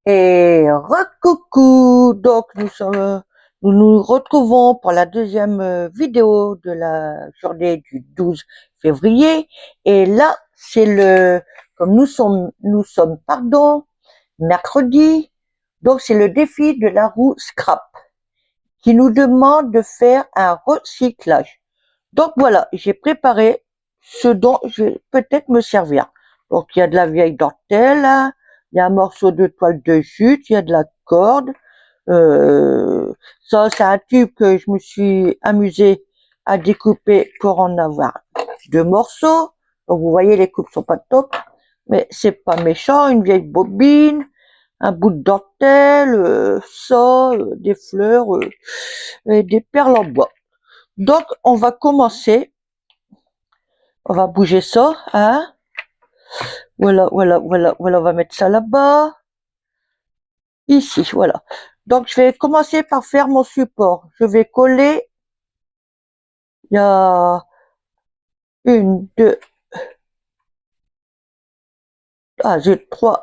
Et recoucou! Donc nous nous retrouvons pour la deuxième vidéo de la journée du 12 février. Et là, comme nous sommes, pardon, mercredi. Donc c'est le défi de la roue scrap qui nous demande de faire un recyclage. Donc voilà, j'ai préparé ce dont je vais peut-être me servir. Donc il y a de la vieille dentelle, hein, il y a un morceau de toile de jute, il y a de la corde. Ça, c'est un tube que je me suis amusée à découper pour en avoir deux morceaux. Donc vous voyez, les coupes sont pas top, mais c'est pas méchant. Une vieille bobine, un bout de dentelle, des fleurs et des perles en bois. Donc on va commencer. On va bouger ça, hein. Voilà, voilà, voilà, voilà, on va mettre ça là-bas. Ici, voilà. Donc, je vais commencer par faire mon support. Je vais coller. Il y a une, deux, j'ai trois,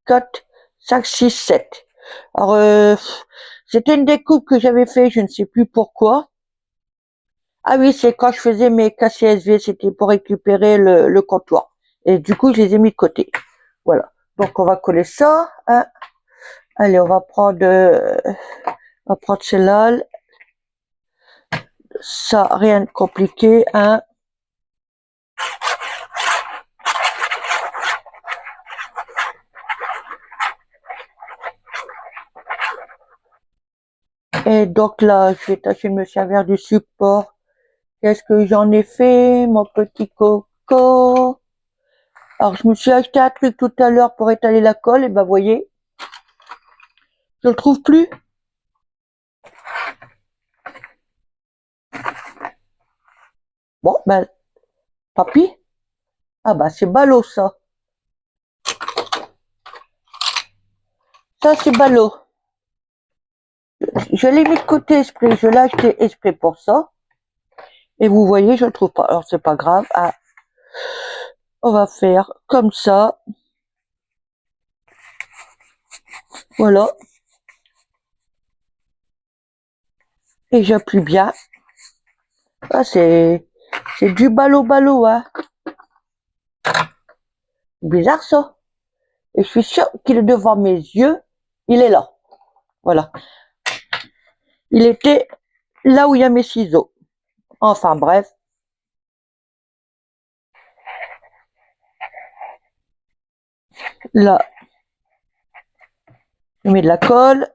quatre, cinq, six, sept. Alors, c'était une découpe que j'avais fait, je ne sais plus pourquoi. Ah oui, c'est quand je faisais mes KCSV, c'était pour récupérer le comptoir. Et du coup, je les ai mis de côté. Voilà. Donc, on va coller ça, hein. Allez, on va prendre celle-là. Ça, rien de compliqué, hein. Et donc là, je vais tâcher de me servir du support. Qu'est-ce que j'en ai fait, mon petit coco? Alors, je me suis acheté un truc tout à l'heure pour étaler la colle, et ben, voyez, je le trouve plus. Bon, ben, papy. Ah, bah, c'est ballot, ça. Ça, c'est ballot. Je l'ai mis de côté esprit. Je l'ai acheté esprit pour ça. Et vous voyez, je le trouve pas. Alors, c'est pas grave. Ah, on va faire comme ça. Voilà. Et j'appuie bien. Ah, c'est du ballot, hein. Bizarre, ça. Et je suis sûre qu'il est devant mes yeux. Il est là. Voilà. Il était là où il y a mes ciseaux. Enfin, bref. Là, je mets de la colle.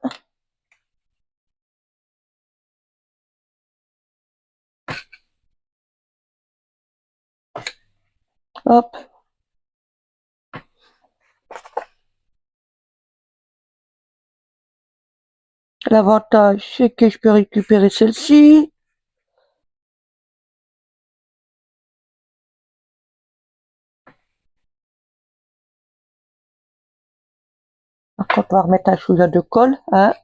Hop. L'avantage, c'est que je peux récupérer celle-ci. Par contre, on va remettre un chouïa de colle, hein.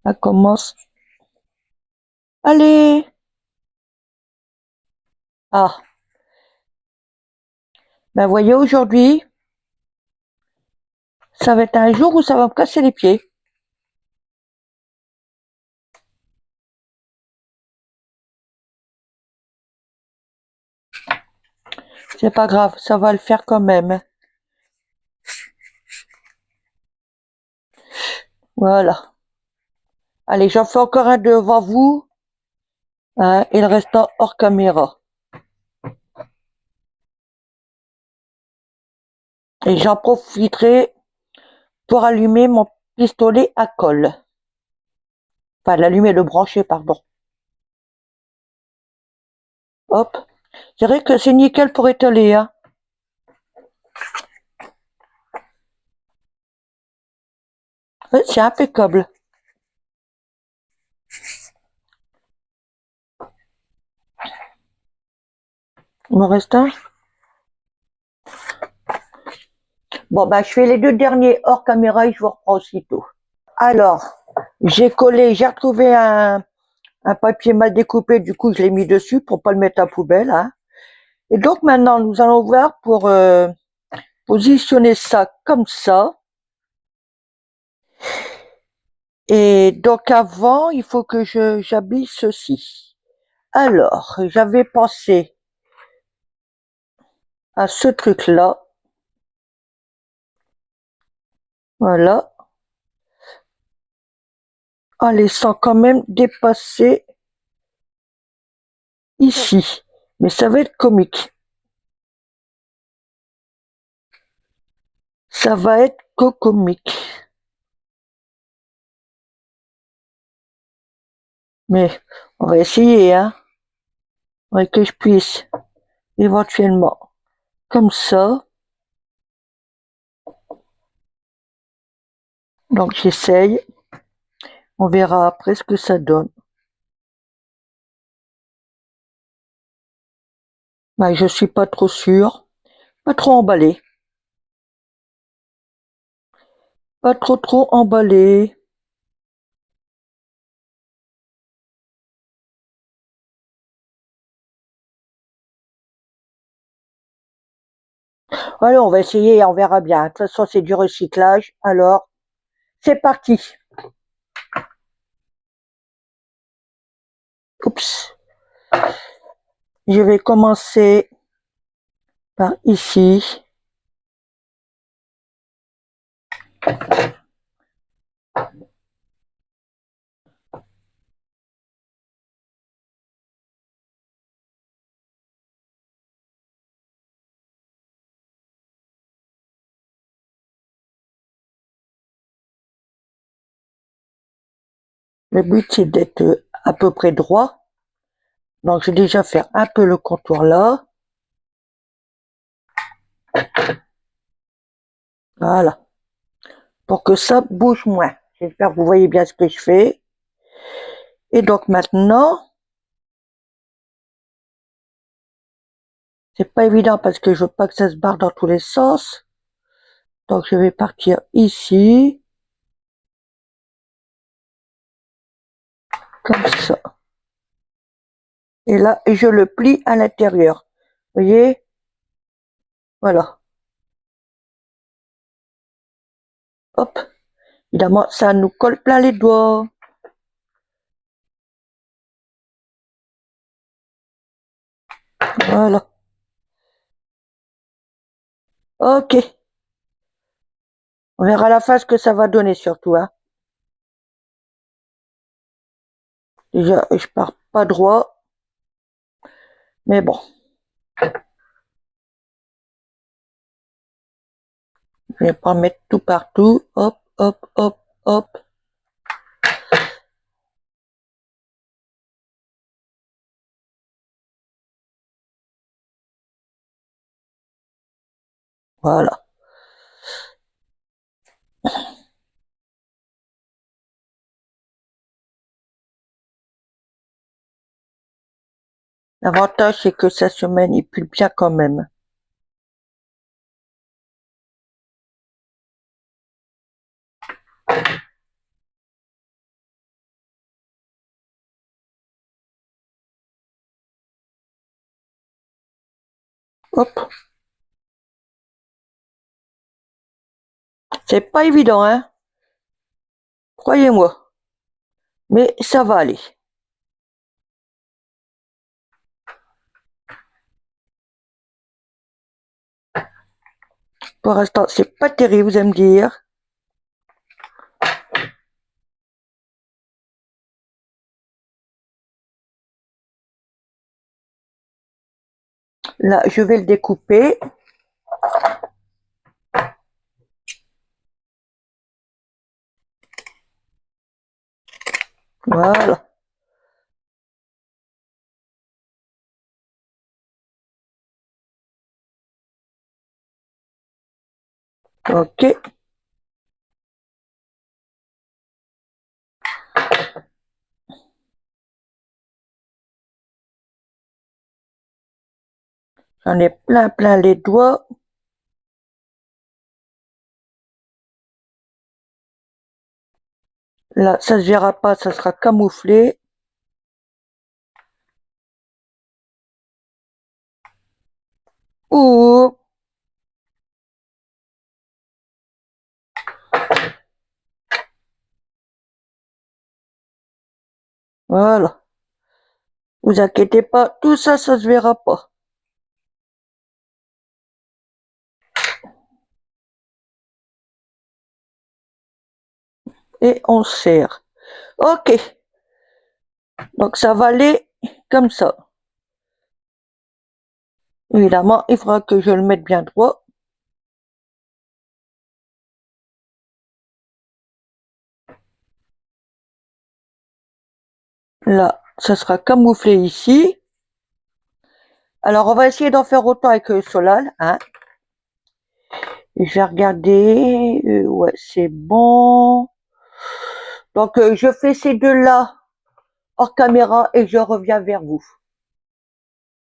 Ça commence. Allez! Ah. Ben, voyez, aujourd'hui, ça va être un jour où ça va me casser les pieds. C'est pas grave, ça va le faire quand même. Voilà. Allez, j'en fais encore un devant vous, hein, et le restant hors caméra. Et j'en profiterai pour allumer mon pistolet à colle. Enfin, l'allumer, le brancher, pardon. Hop. Je dirais que c'est nickel pour étaler, hein. Ouais, c'est impeccable. Il me reste un. Bon, bah, je fais les deux derniers hors caméra et je vous reprends aussitôt. Alors, j'ai retrouvé un papier mal découpé, du coup, je l'ai mis dessus pour pas le mettre à poubelle, hein. Et donc maintenant, nous allons voir pour positionner ça comme ça. Et donc avant, il faut que j'habille ceci. Alors, j'avais pensé à ce truc-là. Voilà. En laissant quand même dépasser ici. Mais ça va être comique. Ça va être comique. Mais on va essayer, hein. Ouais, que je puisse éventuellement comme ça. Donc j'essaye. On verra après ce que ça donne. Bah, je suis pas trop sûre. Pas trop emballé. Pas trop emballé. Allez, on va essayer et on verra bien. De toute façon, c'est du recyclage. Alors, c'est parti. Oups. Je vais commencer par ici. Le but, c'est d'être à peu près droit. Donc, je vais déjà faire un peu le contour là. Voilà. Pour que ça bouge moins. J'espère que vous voyez bien ce que je fais. Et donc maintenant, c'est pas évident parce que je veux pas que ça se barre dans tous les sens. Donc je vais partir ici. Comme ça. Et là, je le plie à l'intérieur. Vous voyez? Voilà. Hop. Évidemment, ça nous colle plein les doigts. Voilà. Ok. On verra à la fin ce que ça va donner surtout, hein. Déjà, je pars pas droit. Mais bon. Je vais pas mettre tout partout. Hop, hop, hop, hop. Voilà. L'avantage, c'est que ça se manipule bien quand même. Hop. C'est pas évident, hein. Croyez-moi. Mais ça va aller. Pour l'instant, c'est pas terrible, vous allez me dire. Là, je vais le découper. Voilà. Ok. J'en ai plein les doigts. Là, ça se verra pas, ça sera camouflé. Voilà. Vous inquiétez pas, tout ça, ça se verra pas. Et on serre. Ok. Donc ça va aller comme ça. Évidemment, il faudra que je le mette bien droit. Là, ça sera camouflé ici. Alors, on va essayer d'en faire autant avec Solal, hein. Et je vais regarder. Ouais, c'est bon. Donc, je fais ces deux-là hors caméra et je reviens vers vous.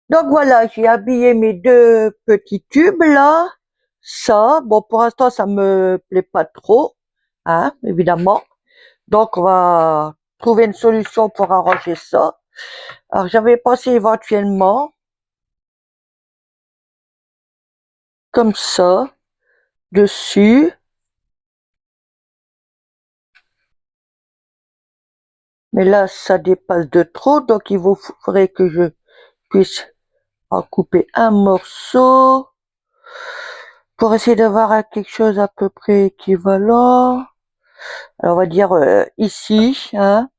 Donc voilà, j'ai habillé mes deux petits tubes là. Ça, bon, pour l'instant, ça me plaît pas trop, hein, évidemment. Donc, on va trouver une solution pour arranger ça. Alors, j'avais pensé éventuellement, comme ça, dessus. Mais là, ça dépasse de trop, donc il faudrait que je puisse en couper un morceau pour essayer d'avoir quelque chose à peu près équivalent. Alors, on va dire ici, hein.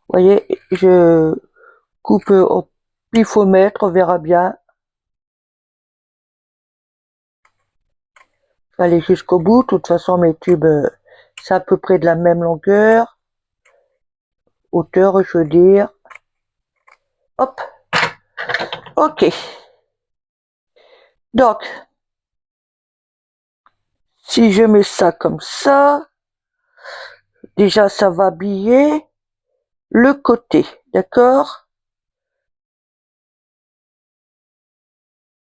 Vous voyez, je coupe au pifomètre, on verra bien. Je vais aller jusqu'au bout. De toute façon, mes tubes, c'est à peu près de la même longueur. Hauteur, je veux dire. Hop. Ok. Donc, si je mets ça comme ça, déjà, ça va habiller le côté. D'accord?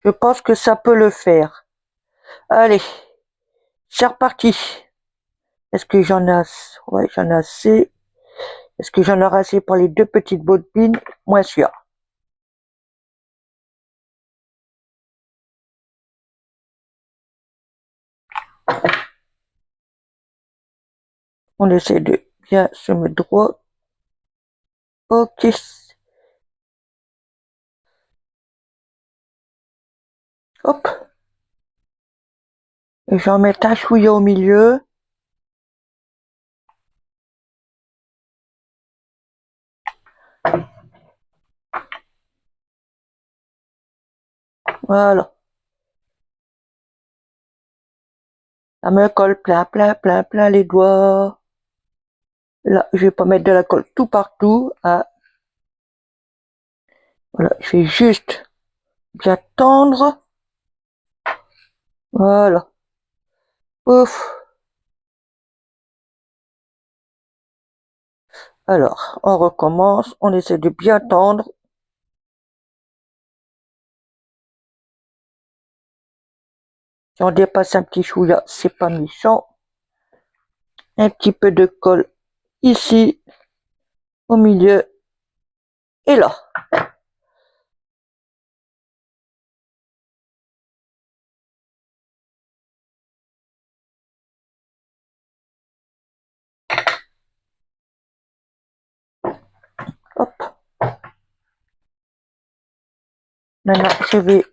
Je pense que ça peut le faire. Allez. C'est reparti. Est-ce que j'en ai assez? Ouais, j'en ai assez. Est-ce que j'en aurai assez pour les deux petites bobines? Moins sûr. On essaie de bien se mettre droit. Ok. Hop. Et j'en mets un chouïa au milieu. Voilà. Ça me colle plein, plein, plein, plein les doigts. Là, je vais pas mettre de la colle tout partout, hein. Voilà, je vais juste bien tendre. Voilà. Ouf. Alors, on recommence. On essaie de bien tendre. Si on dépasse un petit chouïa, c'est pas méchant. Un petit peu de colle ici, au milieu, et là. Hop. Maintenant, je vais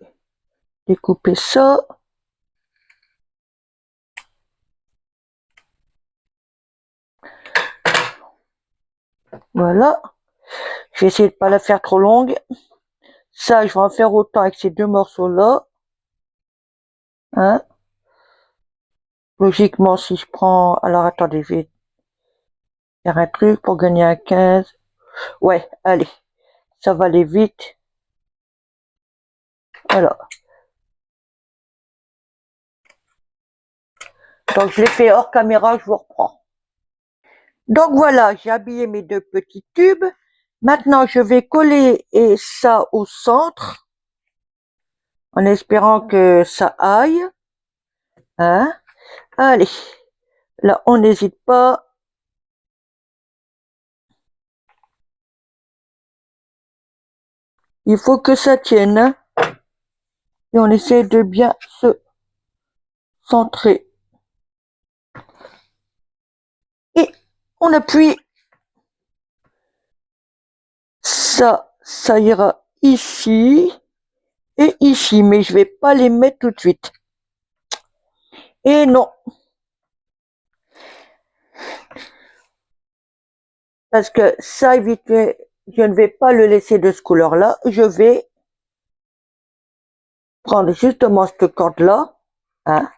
découper ça. Voilà. Je vais essayer de pas la faire trop longue. Ça, je vais en faire autant avec ces deux morceaux-là. Hein. Logiquement, si je prends... Alors, attendez, je vais faire un truc pour gagner un 15. Ouais, allez. Ça va aller vite. Alors. Donc, je l'ai fait hors caméra, je vous reprends. Donc, voilà, j'ai habillé mes deux petits tubes. Maintenant, je vais coller ça au centre, en espérant que ça aille. Hein. Allez. Là, on n'hésite pas. Il faut que ça tienne. Hein. Et on essaie de bien se centrer. on appuie. Ça ira ici et ici, mais je vais pas les mettre tout de suite. Et non. Parce que ça, éviter, je ne vais pas le laisser de ce couleur-là. Je vais prendre justement cette corde-là. Hein.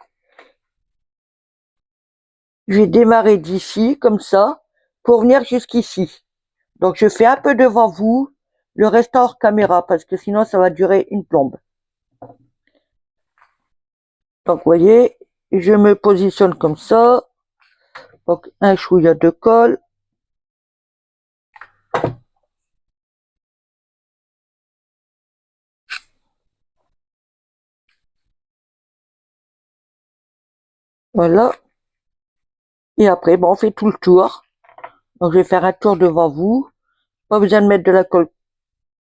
Je vais démarrer d'ici, comme ça, pour venir jusqu'ici. Donc, je fais un peu devant vous, le reste hors caméra, parce que sinon, ça va durer une plombe. Donc, vous voyez, je me positionne comme ça. Donc, un chouïa de colle. Voilà. Et après, bon, on fait tout le tour. Donc, je vais faire un tour devant vous. Pas besoin de mettre de la colle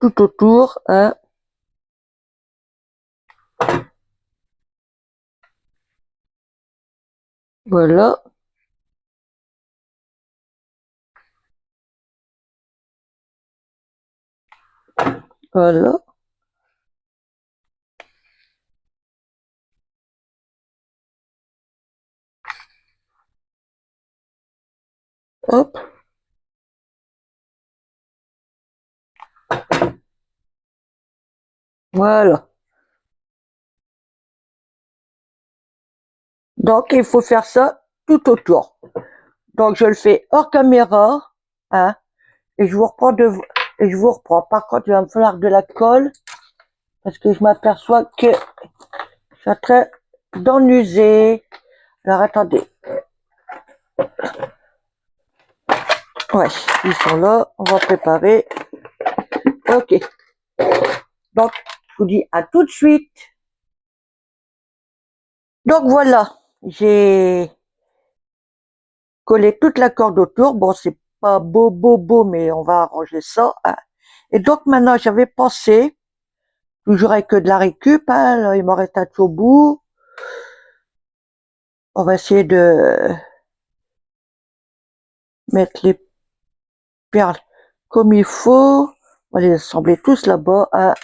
tout autour. Hein. Voilà. Voilà. Hop. Voilà. Donc, il faut faire ça tout autour. Donc, je le fais hors caméra. Hein. Et je vous reprends et je vous reprends. Par contre, il va me falloir de la colle. Parce que je m'aperçois que je suis en train d'en user. Alors, attendez. Ouais, ils sont là. On va préparer. Ok. Donc, je vous dis à tout de suite. Donc, voilà. J'ai collé toute la corde autour. Bon, c'est pas beau, mais on va arranger ça. Hein. Et donc, maintenant, j'avais pensé, toujours avec de la récup, hein, là, il m'en reste un tout au bout. On va essayer de mettre les perles comme il faut. On va les assembler tous là-bas. Hein.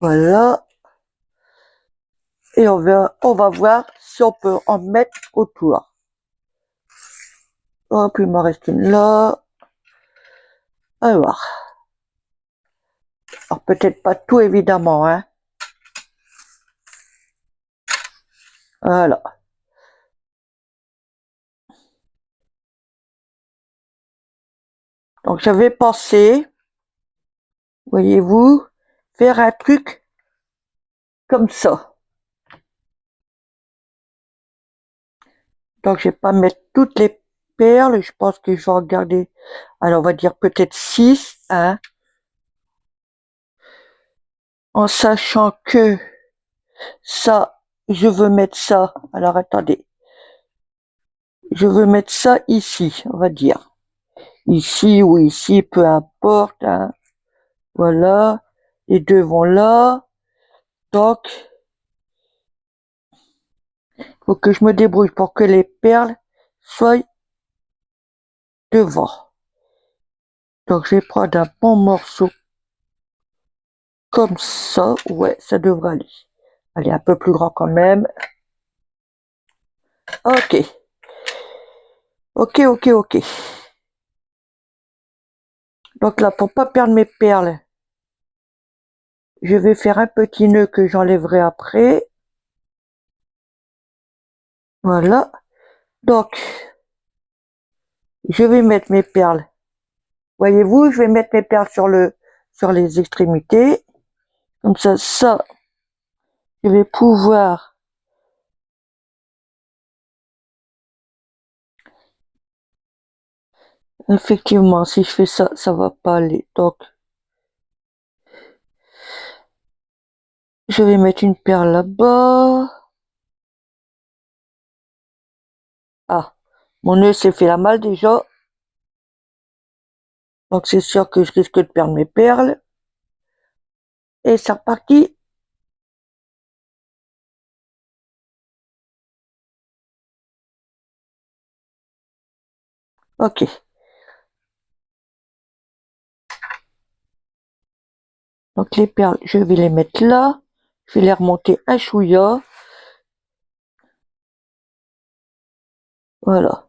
Voilà. Et on va voir si on peut en mettre autour. Hop, il m'en reste une là. Alors peut-être pas tout évidemment, hein. Voilà. Donc j'avais pensé, voyez-vous, faire un truc comme ça. Donc je vais pas mettre toutes les perles, je pense que je vais en garder, alors on va dire peut-être 6, hein, en sachant que ça, je veux mettre ça, alors attendez, je veux mettre ça ici, on va dire. Ici ou ici, peu importe, hein. Voilà, les deux vont là, donc faut que je me débrouille pour que les perles soient devant. Donc je vais prendre un bon morceau comme ça, ouais, ça devrait aller. Allez, un peu plus grand quand même. Ok, ok. Donc là, pour pas perdre mes perles, je vais faire un petit nœud que j'enlèverai après. Voilà. Donc, je vais mettre mes perles. Voyez-vous, je vais mettre mes perles sur les extrémités. Comme ça, je vais pouvoir effectivement, si je fais ça, ça va pas aller. Donc, je vais mettre une perle là-bas. Ah, mon nœud s'est fait la malle déjà. Donc c'est sûr que je risque de perdre mes perles. Et c'est reparti. Ok. Donc les perles, je vais les mettre là. Je vais les remonter un chouïa. Voilà.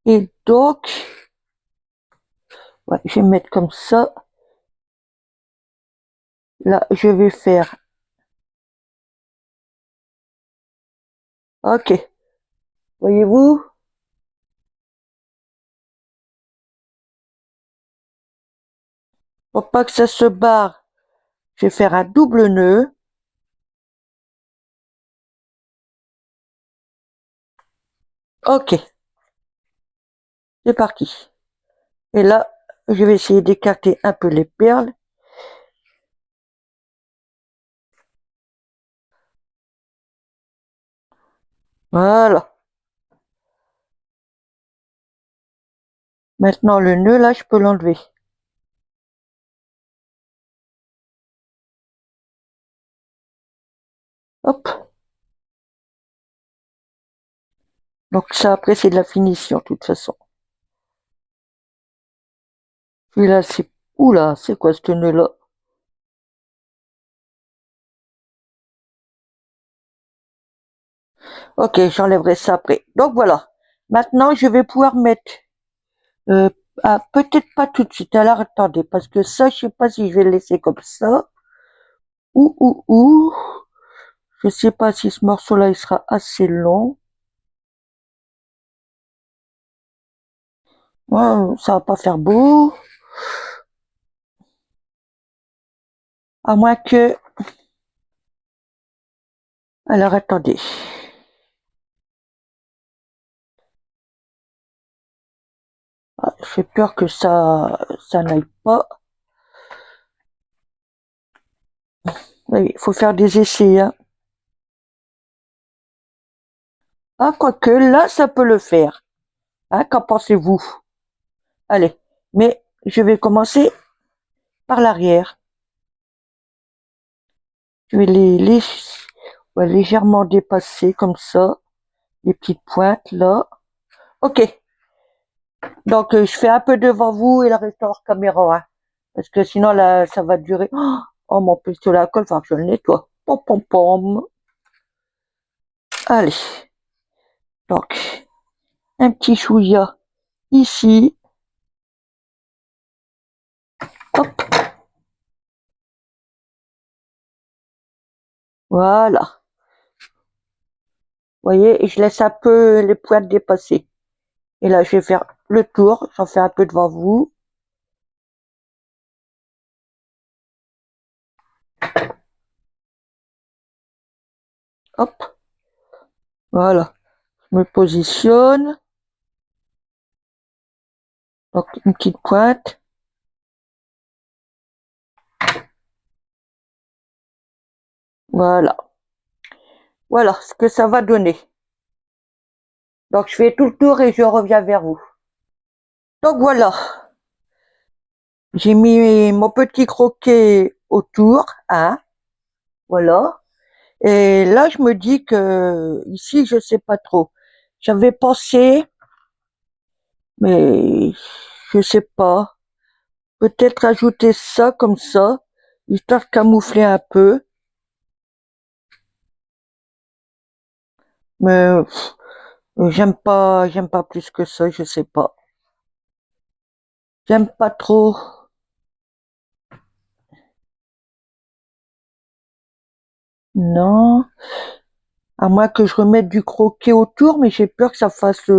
Et donc, ouais, je vais mettre comme ça. Là, je vais faire. Ok. Voyez-vous? Pour pas que ça se barre, je vais faire un double nœud. Ok. C'est parti. Et là, je vais essayer d'écarter un peu les perles. Voilà. Maintenant, le nœud, là, je peux l'enlever. Hop. Donc ça, après, c'est de la finition, de toute façon. Puis là, c'est... Oula, c'est quoi ce nœud-là? Ok, j'enlèverai ça après. Donc voilà. Maintenant, je vais pouvoir mettre... Euh, peut-être pas tout de suite. Alors, attendez, parce que ça, je sais pas si je vais le laisser comme ça. Ou. Je sais pas si ce morceau-là, il sera assez long. Ouais, ça va pas faire beau. À moins que... Alors, attendez. Ah, j'ai peur que ça n'aille pas. Oui, il faut faire des essais, hein. Ah, quoique, là, ça peut le faire. Hein, qu'en pensez-vous? Allez. Mais je vais commencer par l'arrière. Je vais ouais, légèrement dépasser comme ça. Les petites pointes, là. Ok. Donc, je fais un peu devant vous et le reste hors caméra, hein. Parce que sinon, là, ça va durer. Oh, mon pistolet à colle, il va que je le nettoie. Pom, pom, pom. Allez. Donc, un petit chouïa ici. Hop. Voilà. Vous voyez, et je laisse un peu les pointes dépasser. Et là, je vais faire le tour. J'en fais un peu devant vous. Hop. Voilà. Je me positionne. Donc, une petite pointe. Voilà. Voilà ce que ça va donner. Donc, je fais tout le tour et je reviens vers vous. Donc, voilà. J'ai mis mon petit croquet autour, hein. Voilà. Et là, je me dis que ici, je sais pas trop. J'avais pensé, mais je sais pas. Peut-être ajouter ça comme ça, histoire de camoufler un peu. Mais j'aime pas plus que ça, je sais pas. J'aime pas trop. Non. À moins que je remette du croquet autour, mais j'ai peur que ça fasse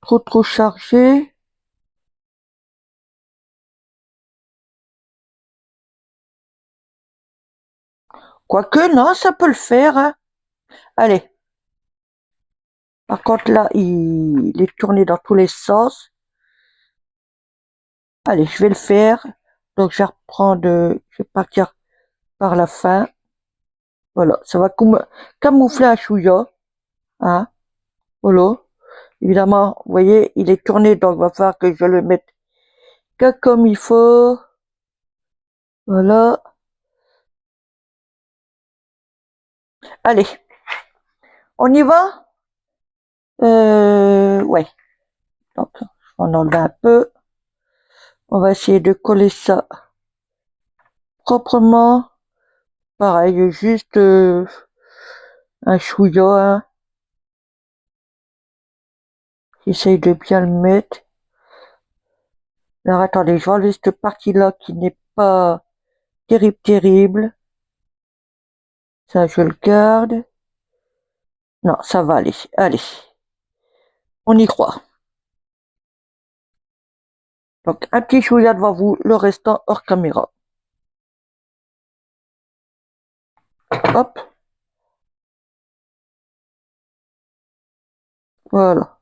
trop chargé. Quoique, non, ça peut le faire, hein. Allez. Par contre, là, il est tourné dans tous les sens. Allez, je vais le faire. Donc, je vais reprendre, je vais partir par la fin. Voilà, ça va camoufler un chouïa, hein. Voilà. Évidemment, vous voyez, il est tourné, donc il va falloir que je le mette que comme il faut. Voilà. Allez, on y va? Ouais. Donc, je vais en enlever un peu. On va essayer de coller ça proprement. Pareil, juste un chouïa. Hein. J'essaye de bien le mettre. Alors attendez, je vais enlever cette partie-là qui n'est pas terrible. Ça, je le garde. Non, ça va aller. Allez, on y croit. Donc, un petit chouïa devant vous, le restant hors caméra. Hop, voilà.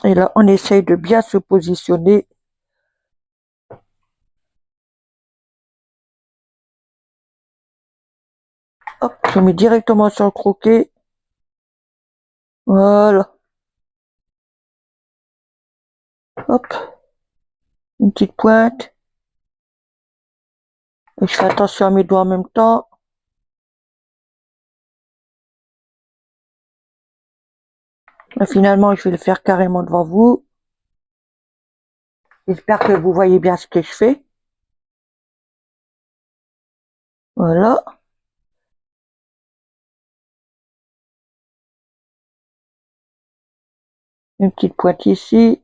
Et là, on essaye de bien se positionner. Hop, je mets directement sur le croquet. Voilà. Hop, une petite pointe. Et je fais attention à mes doigts en même temps. Et finalement, je vais le faire carrément devant vous. J'espère que vous voyez bien ce que je fais. Voilà. Une petite pointe ici.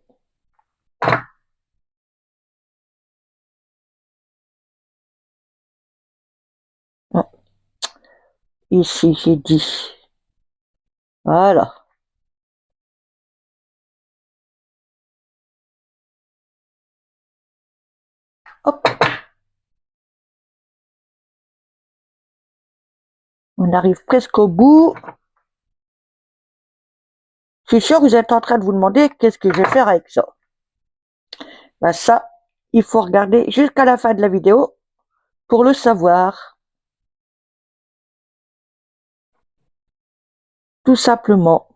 Non, ici, j'ai dit. Voilà. Hop. On arrive presque au bout. Je suis sûr que vous êtes en train de vous demander qu'est-ce que je vais faire avec ça. Ben ça, il faut regarder jusqu'à la fin de la vidéo pour le savoir. Tout simplement.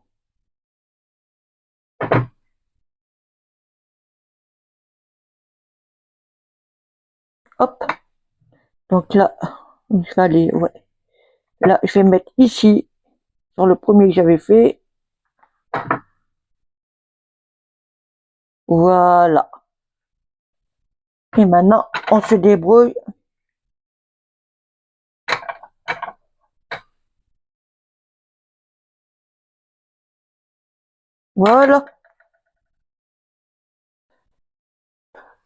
Hop. Donc là, je vais aller, ouais. Là, je vais mettre ici, sur le premier que j'avais fait. Voilà. Et maintenant, on se débrouille. Voilà.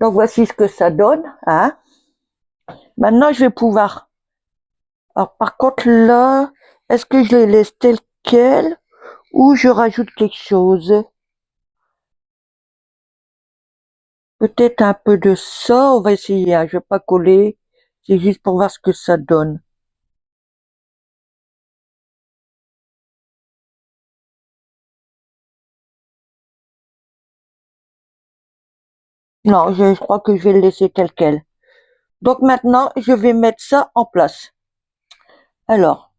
Donc voici ce que ça donne. Hein. Maintenant, je vais pouvoir. Alors par contre là, est-ce que je les laisse tels quels ou je rajoute quelque chose? Peut-être un peu de ça. On va essayer. Hein. Je vais pas coller. C'est juste pour voir ce que ça donne. Non, je crois que je vais le laisser tel quel. Donc maintenant, je vais mettre ça en place. Alors,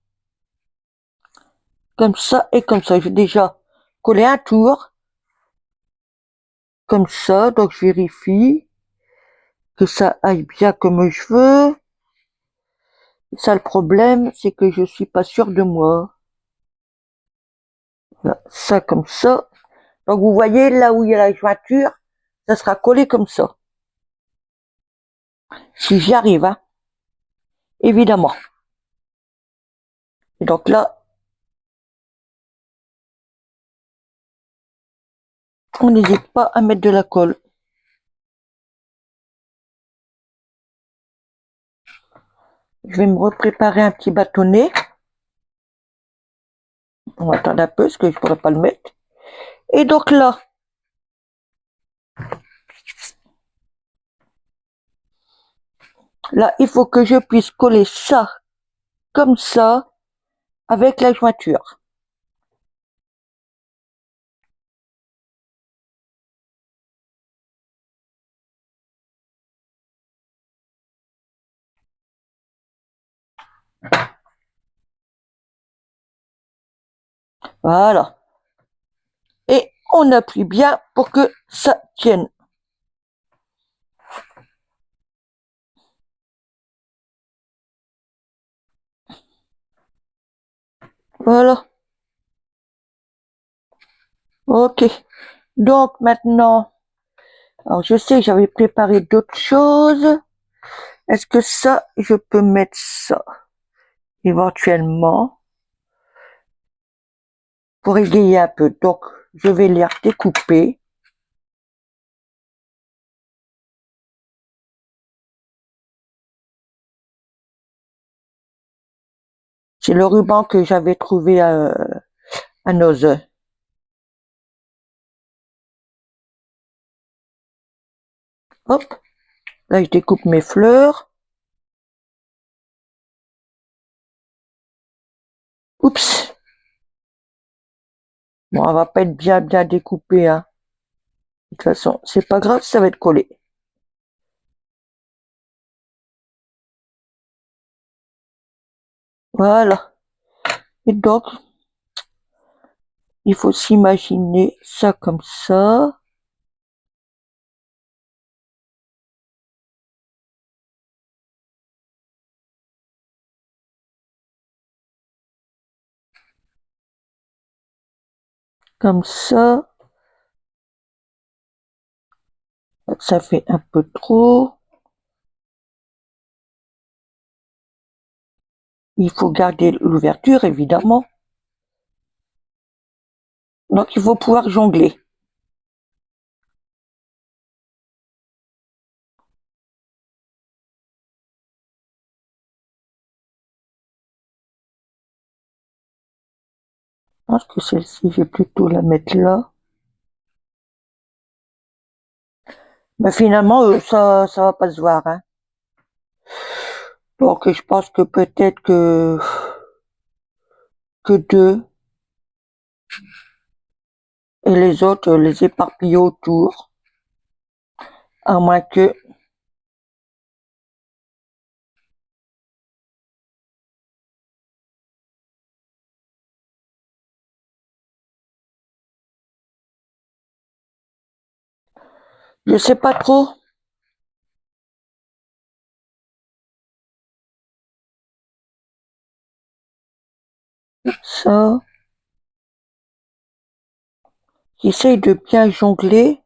comme ça et comme ça. Je vais déjà coller un tour. Comme ça. Donc je vérifie que ça aille bien comme je veux. Ça, le problème, c'est que je suis pas sûre de moi. Voilà, ça comme ça. Donc vous voyez, là où il y a la jointure, ça sera collé comme ça. Si j'y arrive, hein, évidemment. Et donc là, on n'hésite pas à mettre de la colle. Je vais me repréparer un petit bâtonnet. On va attendre un peu, parce que je ne pourrais pas le mettre. Et donc là, il faut que je puisse coller ça, comme ça, avec la jointure. Voilà. Et on appuie bien pour que ça tienne. Voilà. Ok. Donc maintenant, alors je sais que j'avais préparé d'autres choses. Est-ce que ça, je peux mettre ça éventuellement pour égayer un peu. Donc, je vais les découper. C'est le ruban que j'avais trouvé à Nozeux. Hop, là je découpe mes fleurs. Oups. Bon, elle va pas être bien découpée, hein. De toute façon, c'est pas grave, ça va être collé. Voilà. Et donc, il faut s'imaginer ça comme ça. Comme ça. Ça fait un peu trop. Il faut garder l'ouverture, évidemment. Donc, il faut pouvoir jongler. Je pense que celle-ci, je vais plutôt la mettre là. Mais finalement, ça va pas se voir, hein. Donc, je pense que peut-être que deux, et les autres, les éparpiller autour. À moins que, je sais pas trop, ça, j'essaye de bien jongler.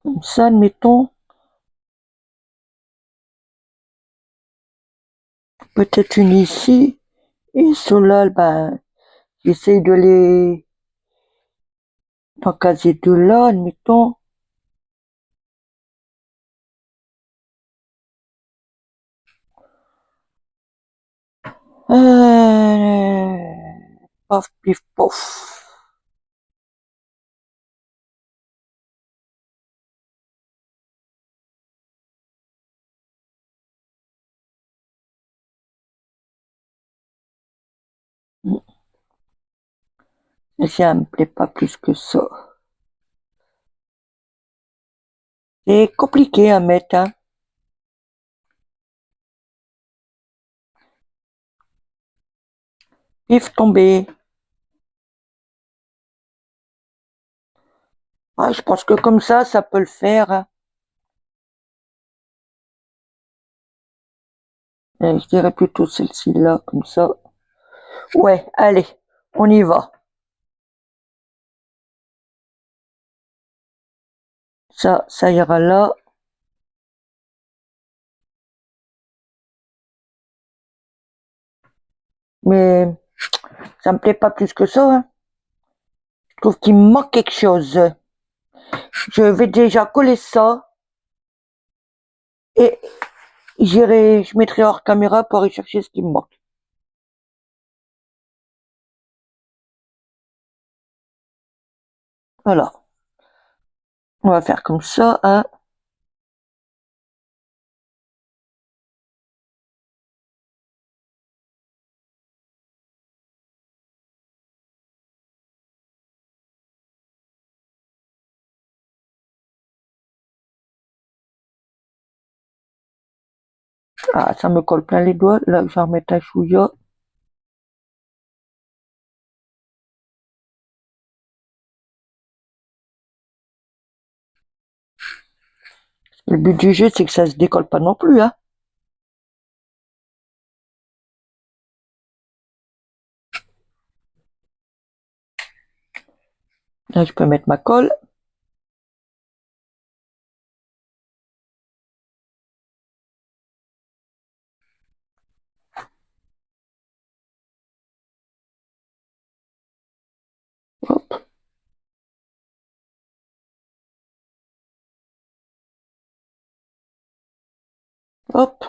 Comme ça, admettons, peut-être une ici, et ceux-là, ben, j'essaye de les, d'en caser deux là, admettons. Euh, Paf, pif, pof. Mais ça me plaît pas plus que ça. C'est compliqué à mettre, hein. Pif, tombé. Ah, je pense que comme ça peut le faire, hein. Je dirais plutôt celle-ci là, comme ça. Ouais, allez, on y va. Ça ira là. Mais ça me plaît pas plus que ça, hein. Je trouve qu'il me manque quelque chose. Je vais déjà coller ça et je mettrai hors caméra pour aller chercher ce qui me manque. Voilà. On va faire comme ça, hein. Ah, ça me colle plein les doigts. Là, je vais remettre un chouïa. Le but du jeu, c'est que ça se décolle pas non plus, hein. Là, je peux mettre ma colle. Hop. Hop.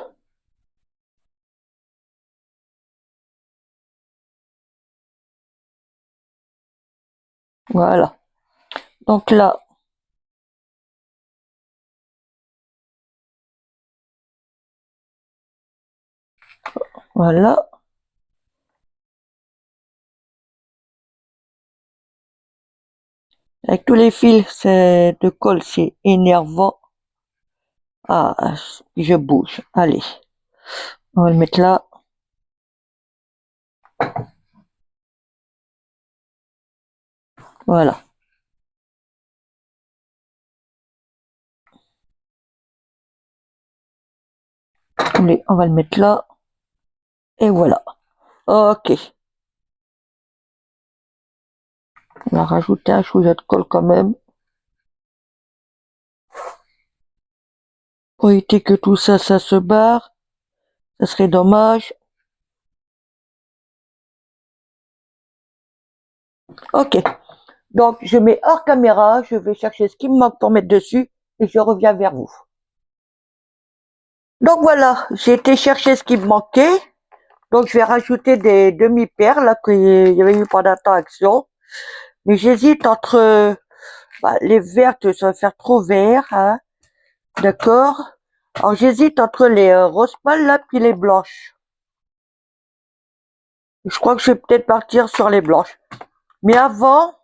Voilà. Donc là, voilà. Avec tous les fils de colle, c'est énervant. Ah, je bouge. Allez, on va le mettre là. Voilà. Allez, on va le mettre là. Et voilà. Ok. On va rajouter un chouïa de colle quand même. Pour éviter que tout ça, ça se barre. Ça serait dommage. Ok. Donc, je mets hors caméra. Je vais chercher ce qui me manque pour mettre dessus. Et je reviens vers vous. Donc voilà, j'ai été chercher ce qui me manquait. Donc je vais rajouter des demi-perles là qu'il y avait eu pendant temps action. Mais j'hésite entre les vertes, ça va faire trop vert, hein, d'accord. Alors j'hésite entre les roses pâles là puis les blanches. Je crois que je vais peut-être partir sur les blanches. Mais avant,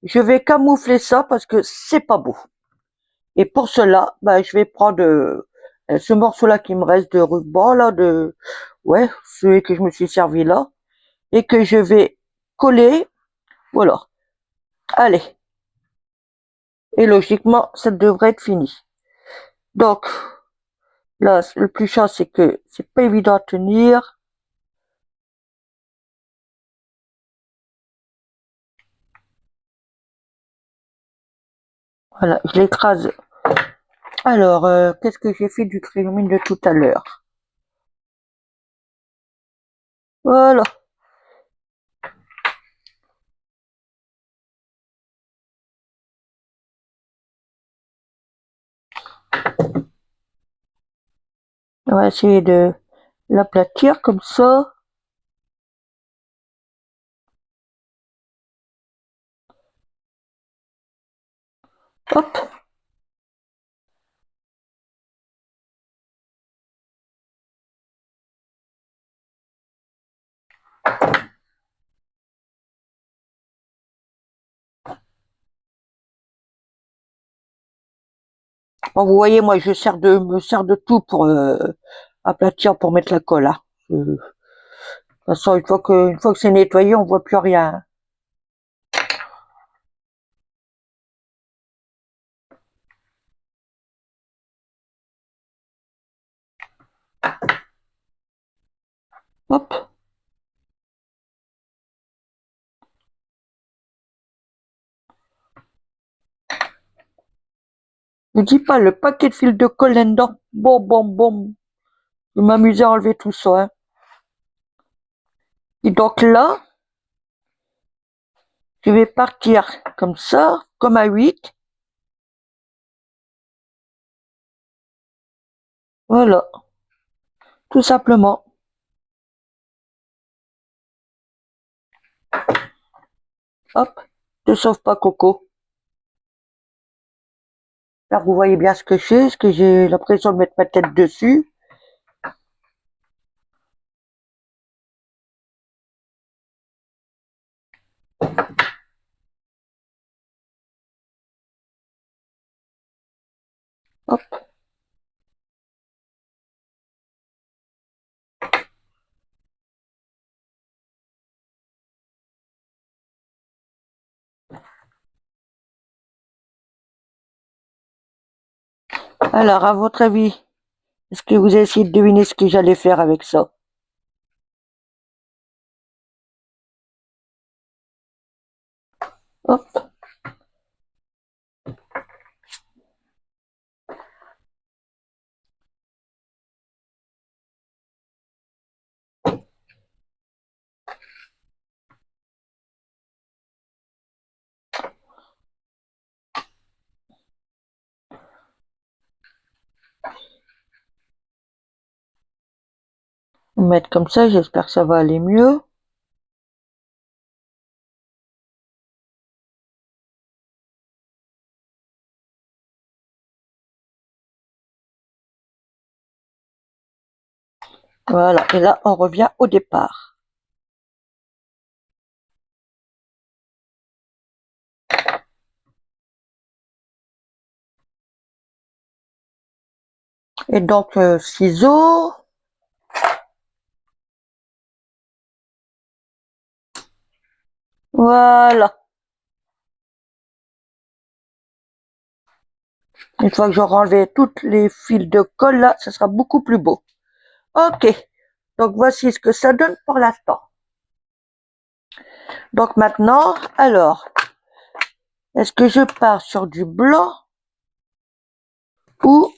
je vais camoufler ça parce que c'est pas beau. Et pour cela, je vais prendre ce morceau-là qui me reste de ruban là, celui que je me suis servi là, et que je vais coller. Voilà. Allez. Et logiquement, ça devrait être fini. Donc, là, le plus chiant, c'est que c'est pas évident à tenir. Voilà, je l'écrase. Alors, qu'est-ce que j'ai fait du crayon mine de tout à l'heure? Voilà. On va essayer de l'aplatir comme ça. Hop. Bon, vous voyez, moi, me sers de tout pour aplatir, pour mettre la colle. Hein. De toute façon, une fois que c'est nettoyé, on voit plus rien. Hein. Hop. Je dis pas le paquet de fils de colle là-dedans. Bon, bon, bon. Je vais m'amuser à enlever tout ça. Hein. Et donc là, je vais partir comme ça, comme à 8. Voilà, tout simplement. Hop, ne sauve pas Coco. Là, vous voyez bien ce que je fais, ce que j'ai l'impression de mettre ma tête dessus. Hop. Alors, à votre avis, est-ce que vous avez essayé de deviner ce que j'allais faire avec ça? Hop. Mettre comme ça, j'espère que ça va aller mieux. Voilà, et là, on revient au départ. Et donc, ciseaux. Voilà. Une fois que j'aurai enlevé toutes les fils de colle, là, ça sera beaucoup plus beau. Ok. Donc, voici ce que ça donne pour l'instant. Donc, maintenant, alors, est-ce que je pars sur du blanc ou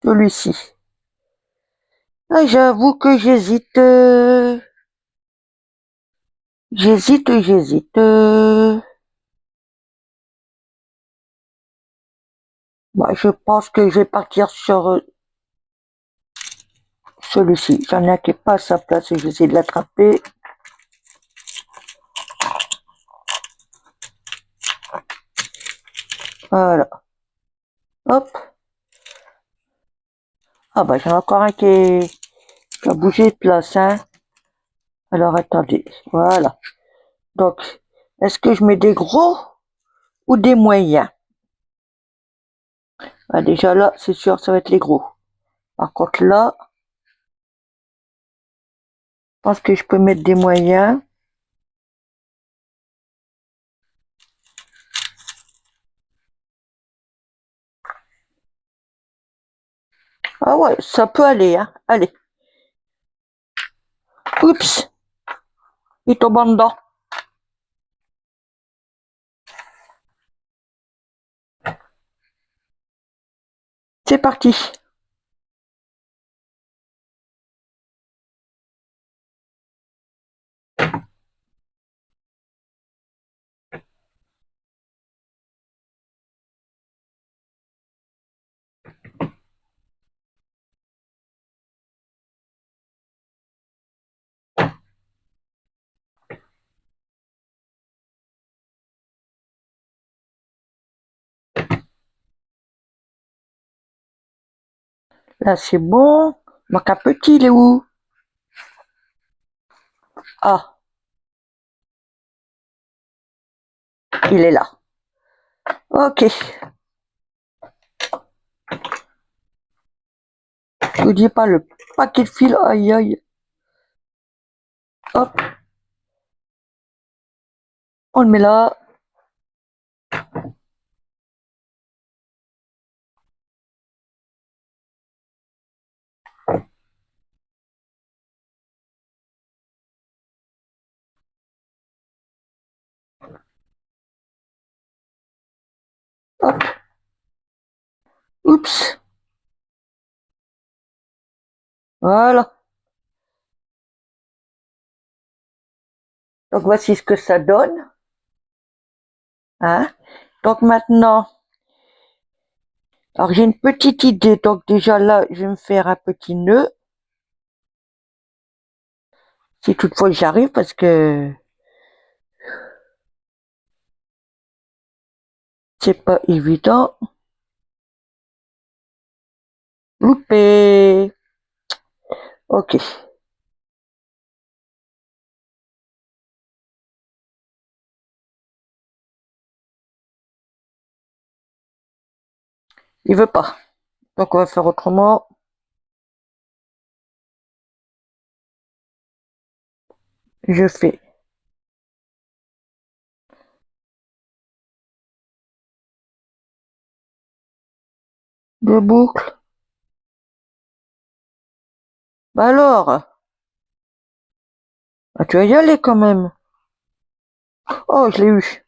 celui-ci? Ah, j'avoue que j'hésite. J'hésite. Bah, je pense que je vais partir sur celui-ci. J'en ai un qui est pas à sa place et j'essaie de l'attraper. Voilà. Hop. Ah bah j'en ai encore un qui a bougé de place, hein. Alors attendez. Voilà. Donc, est-ce que je mets des gros ou des moyens? Ah, déjà là, c'est sûr, ça va être les gros. Par contre là, je pense que je peux mettre des moyens. Ah ouais, ça peut aller, hein. Allez. Oups, il tombe en dedans. C'est parti. Là, c'est bon. Manque un petit, il est où? Ah, il est là. Ok. Je vous dis pas le paquet de fil. Aïe, aïe. Hop, on le met là. Hop. Oups. Voilà. Donc voici ce que ça donne. Hein. Donc maintenant, alors j'ai une petite idée. Donc déjà là, je vais me faire un petit nœud. Si toutefois j'y arrive parce que c'est pas évident. Loupé. Ok. Il veut pas. Donc on va faire autrement. Je fais deux boucles. Bah alors, bah tu vas y aller quand même. Oh, je l'ai eu.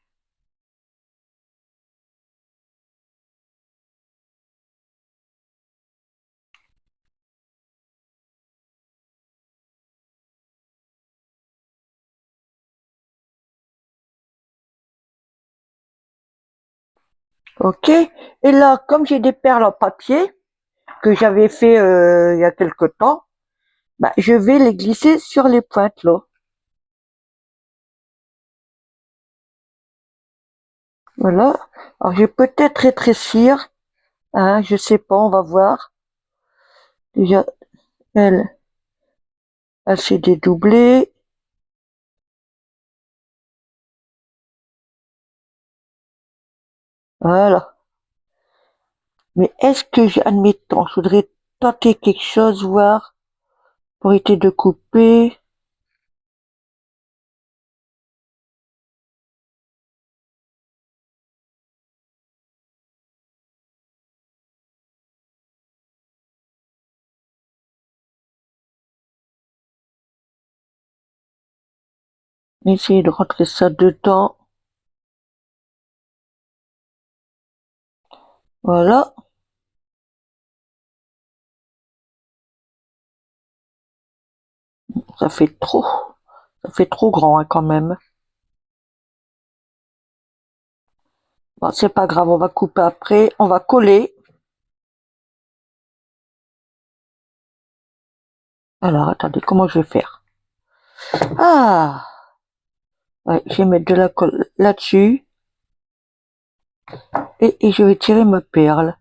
Ok. Et là, comme j'ai des perles en papier, que j'avais fait il y a quelque temps, bah, je vais les glisser sur les pointes là. Voilà. Alors je vais peut-être rétrécir, hein, je sais pas, on va voir. Déjà, elle, elle s'est dédoublée. Voilà. Mais est-ce que admettons, je voudrais tenter quelque chose, voir, pour éviter de couper. Essayer de rentrer ça dedans. Voilà. Ça fait trop. Ça fait trop grand, hein, quand même. Bon, c'est pas grave, on va couper après. On va coller. Alors, attendez, comment je vais faire? Ah! Ouais, je vais mettre de la colle là-dessus. Et je vais tirer ma perle.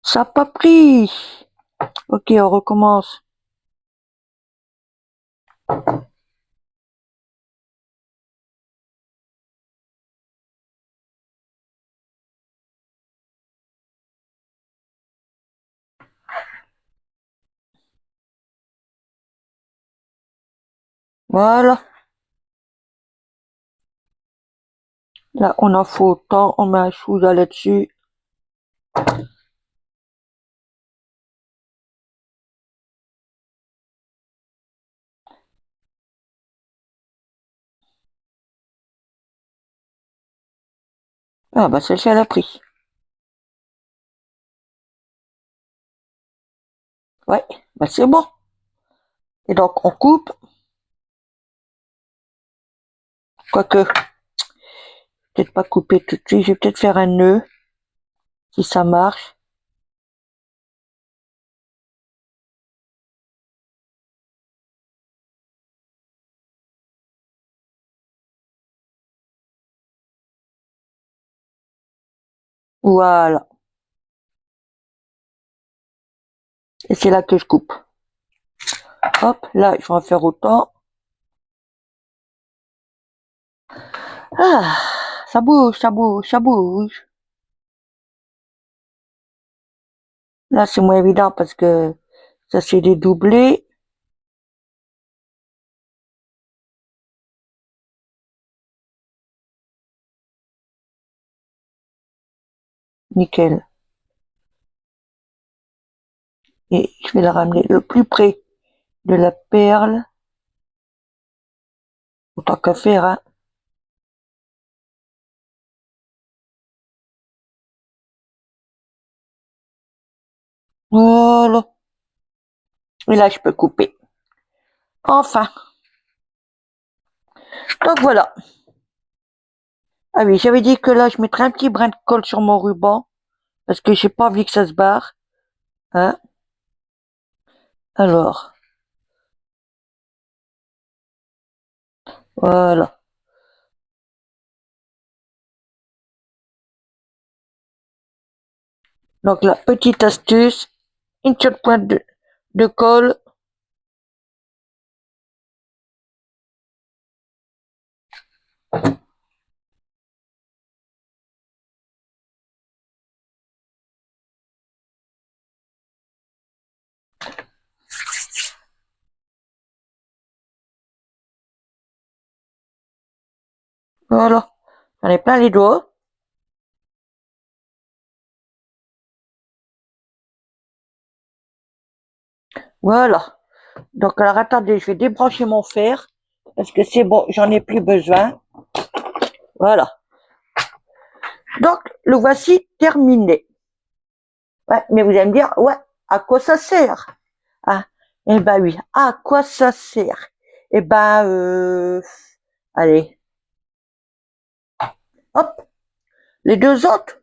Ça n'a pas pris. Ok, on recommence. Voilà. Là, on en faut autant. On met un chou là-dessus. Ah, bah, celle-ci, elle a pris. Ouais, bah, c'est bon. Et donc, on coupe. Quoique, peut-être pas couper tout de suite. Je vais peut-être faire un nœud, si ça marche. Voilà. Et c'est là que je coupe. Hop, là, je vais en faire autant. Ah, ça bouge, ça bouge, ça bouge. Là, c'est moins évident parce que ça s'est dédoublé. Nickel. Et je vais la ramener le plus près de la perle. Autant qu'à faire, hein. Voilà. Et là, je peux couper. Enfin. Donc voilà. Ah oui, j'avais dit que là, je mettrais un petit brin de colle sur mon ruban. Parce que j'ai pas envie que ça se barre. Hein. Alors. Voilà. Donc la petite astuce. Une seule pointe de colle. Voilà. J'en ai plein les doigts. Voilà. Donc alors attendez, je vais débrancher mon fer. Parce que c'est bon, j'en ai plus besoin. Voilà. Donc, le voici terminé. Ouais, mais vous allez me dire, ouais, à quoi ça sert? Ah, eh ben oui, à quoi ça sert? Eh ben, allez, hop. Les deux autres,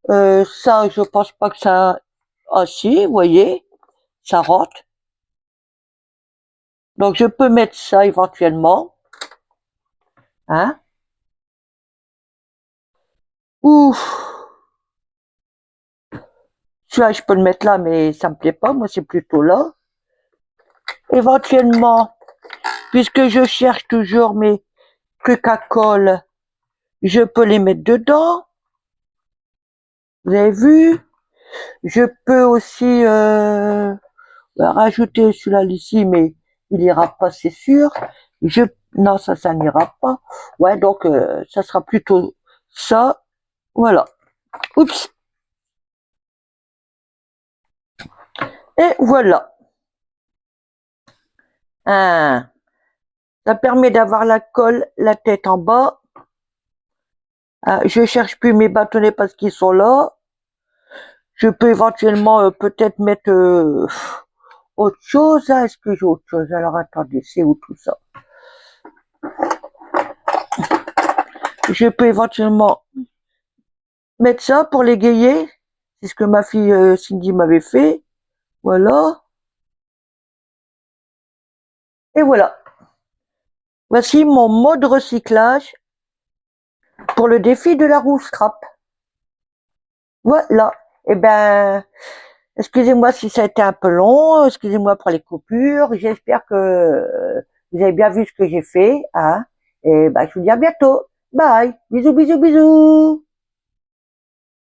ça, je pense pas que ça... Ah si, vous voyez, ça rentre. Donc je peux mettre ça éventuellement. Hein? Ouf! Celui-là, je peux le mettre là, mais ça me plaît pas. Moi, c'est plutôt là. Éventuellement, puisque je cherche toujours mes trucs à colle, je peux les mettre dedans. Vous avez vu? Je peux aussi rajouter celui-là ici, mais il ira pas, c'est sûr. Non, ça n'ira pas. Ouais, donc ça sera plutôt ça. Voilà. Oups. Et voilà. Hein. Ça permet d'avoir la colle, la tête en bas. Je cherche plus mes bâtonnets parce qu'ils sont là. Je peux éventuellement peut-être mettre autre chose. Est-ce que j'ai autre chose? Alors attendez, c'est où tout ça? Je peux éventuellement mettre ça pour l'égayer. C'est ce que ma fille Cindy m'avait fait. Voilà. Et voilà. Voici mon mode recyclage pour le défi de la roue scrap. Voilà. Eh ben, excusez-moi si ça a été un peu long, excusez-moi pour les coupures. J'espère que vous avez bien vu ce que j'ai fait. Hein. Et ben, je vous dis à bientôt. Bye. Bisous, bisous, bisous.